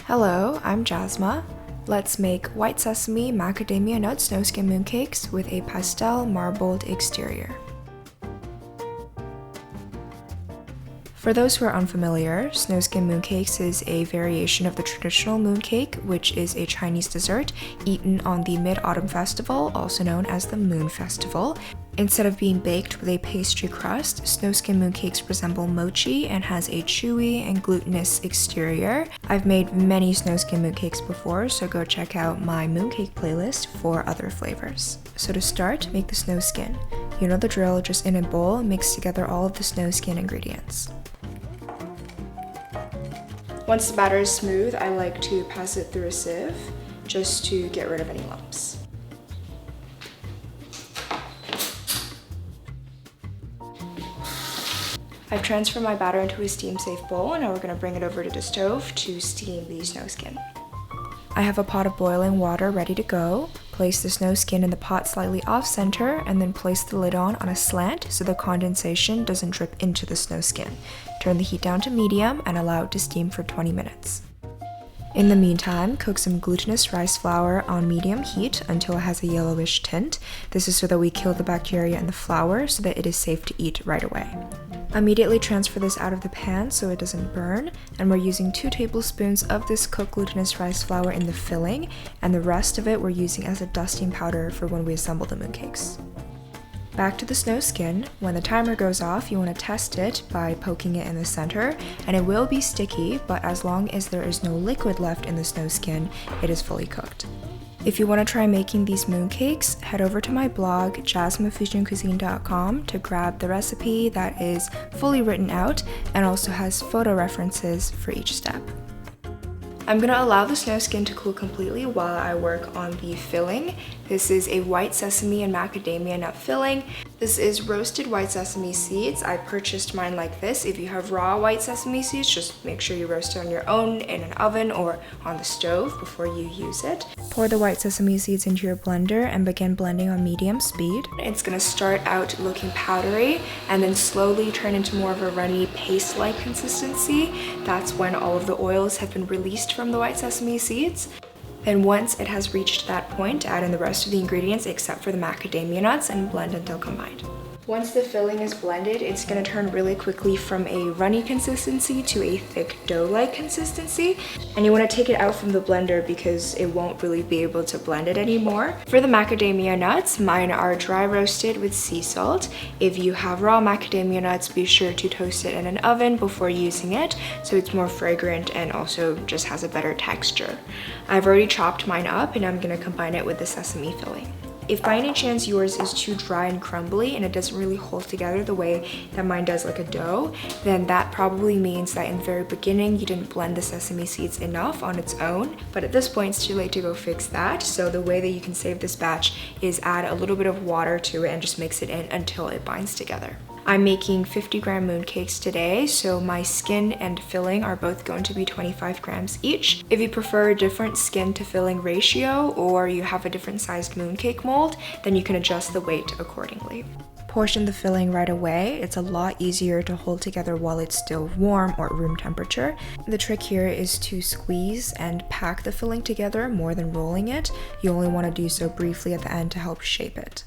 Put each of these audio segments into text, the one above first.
Hello, I'm Jasma. Let's make white sesame macadamia nut snow skin mooncakes with a pastel marbled exterior. For those who are unfamiliar, snow skin mooncakes is a variation of the traditional mooncake, which is a Chinese dessert eaten on the Mid-Autumn Festival, also known as the Moon Festival. Instead of being baked with a pastry crust, snow skin mooncakes resemble mochi and has a chewy and glutinous exterior. I've made many snow skin mooncakes before, so go check out my mooncake playlist for other flavors. So to start, make the snow skin. You know the drill, just in a bowl, mix together all of the snow skin ingredients. Once the batter is smooth, I like to pass it through a sieve just to get rid of any lumps. I've transferred my batter into a steam-safe bowl, and now we're going to bring it over to the stove to steam the snow skin. I have a pot of boiling water ready to go. Place the snow skin in the pot slightly off-center, and then place the lid on a slant so the condensation doesn't drip into the snow skin. Turn the heat down to medium and allow it to steam for 20 minutes. In the meantime, cook some glutinous rice flour on medium heat until it has a yellowish tint. This is so that we kill the bacteria in the flour so that it is safe to eat right away. Immediately transfer this out of the pan so it doesn't burn, and we're using 2 tablespoons of this cooked glutinous rice flour in the filling, and the rest of it we're using as a dusting powder for when we assemble the mooncakes. Back to the snow skin. When the timer goes off, you want to test it by poking it in the center, and it will be sticky, but as long as there is no liquid left in the snow skin, it is fully cooked. If you want to try making these mooncakes, head over to my blog, jasmafusioncuisine.com, to grab the recipe that is fully written out and also has photo references for each step. I'm going to allow the snow skin to cool completely while I work on the filling. This is a white sesame and macadamia nut filling. This is roasted white sesame seeds. I purchased mine like this. If you have raw white sesame seeds, just make sure you roast it on your own in an oven or on the stove before you use it. Pour the white sesame seeds into your blender and begin blending on medium speed. It's going to start out looking powdery and then slowly turn into more of a runny paste-like consistency. That's when all of the oils have been released from the white sesame seeds. Then once it has reached that point, add in the rest of the ingredients except for the macadamia nuts and blend until combined. Once the filling is blended, it's going to turn really quickly from a runny consistency to a thick dough-like consistency. And you want to take it out from the blender because it won't really be able to blend it anymore. For the macadamia nuts, mine are dry roasted with sea salt. If you have raw macadamia nuts, be sure to toast it in an oven before using it so it's more fragrant and also just has a better texture. I've already chopped mine up and I'm going to combine it with the sesame filling. If by any chance yours is too dry and crumbly and it doesn't really hold together the way that mine does like a dough, then that probably means that in the very beginning you didn't blend the sesame seeds enough on its own. But at this point it's too late to go fix that. So the way that you can save this batch is add a little bit of water to it and just mix it in until it binds together. I'm making 50-gram mooncakes today, so my skin and filling are both going to be 25 grams each. If you prefer a different skin to filling ratio or you have a different sized mooncake mold, then you can adjust the weight accordingly. Portion the filling right away. It's a lot easier to hold together while it's still warm or room temperature. The trick here is to squeeze and pack the filling together more than rolling it. You only want to do so briefly at the end to help shape it.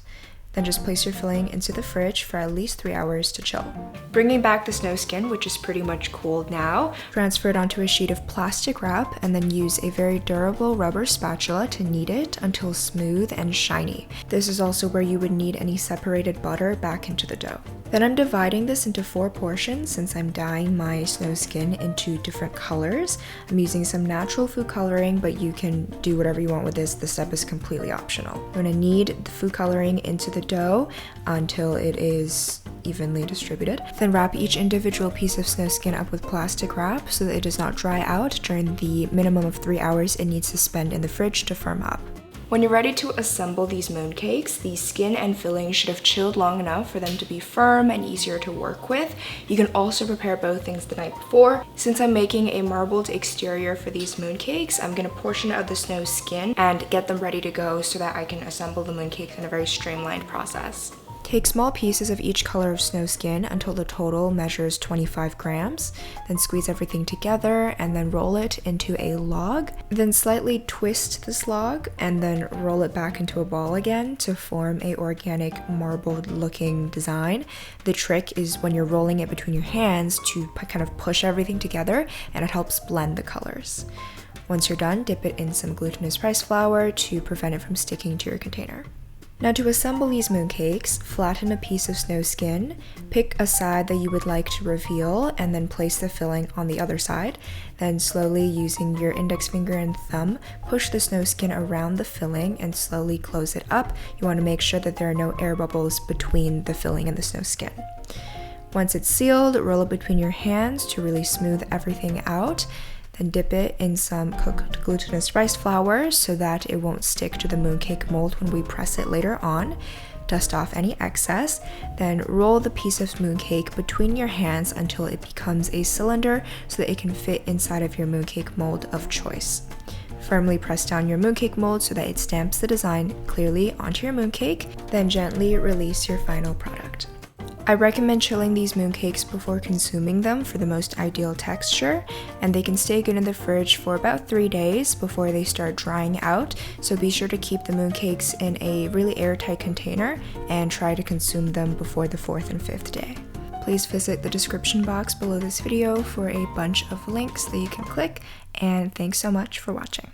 Then just place your filling into the fridge for at least 3 hours to chill. Bringing back the snow skin, which is pretty much cooled now, transfer it onto a sheet of plastic wrap and then use a very durable rubber spatula to knead it until smooth and shiny. This is also where you would knead any separated butter back into the dough. Then I'm dividing this into 4 portions since I'm dyeing my snow skin into different colors. I'm using some natural food coloring, but you can do whatever you want with this. This step is completely optional. I'm going to knead the food coloring into the dough until it is evenly distributed. Then wrap each individual piece of snow skin up with plastic wrap so that it does not dry out during the minimum of 3 hours it needs to spend in the fridge to firm up. When you're ready to assemble these mooncakes, the skin and filling should have chilled long enough for them to be firm and easier to work with. You can also prepare both things the night before. Since I'm making a marbled exterior for these mooncakes, I'm going to portion out the snow skin and get them ready to go so that I can assemble the mooncakes in a very streamlined process. Take small pieces of each color of snow skin until the total measures 25 grams. Then squeeze everything together and then roll it into a log. Then slightly twist this log and then roll it back into a ball again to form a organic marbled looking design. The trick is when you're rolling it between your hands to kind of push everything together, and it helps blend the colors. Once you're done, dip it in some glutinous rice flour to prevent it from sticking to your container. Now to assemble these mooncakes, flatten a piece of snow skin, pick a side that you would like to reveal, and then place the filling on the other side. Then slowly, using your index finger and thumb, push the snow skin around the filling and slowly close it up. You want to make sure that there are no air bubbles between the filling and the snow skin. Once it's sealed, roll it between your hands to really smooth everything out. Then dip it in some cooked glutinous rice flour so that it won't stick to the mooncake mold when we press it later on. Dust off any excess, then roll the piece of mooncake between your hands until it becomes a cylinder so that it can fit inside of your mooncake mold of choice. Firmly press down your mooncake mold so that it stamps the design clearly onto your mooncake, then gently release your final product. I recommend chilling these mooncakes before consuming them for the most ideal texture, and they can stay good in the fridge for about 3 days before they start drying out, so be sure to keep the mooncakes in a really airtight container and try to consume them before the 4th and 5th day. Please visit the description box below this video for a bunch of links that you can click, and thanks so much for watching.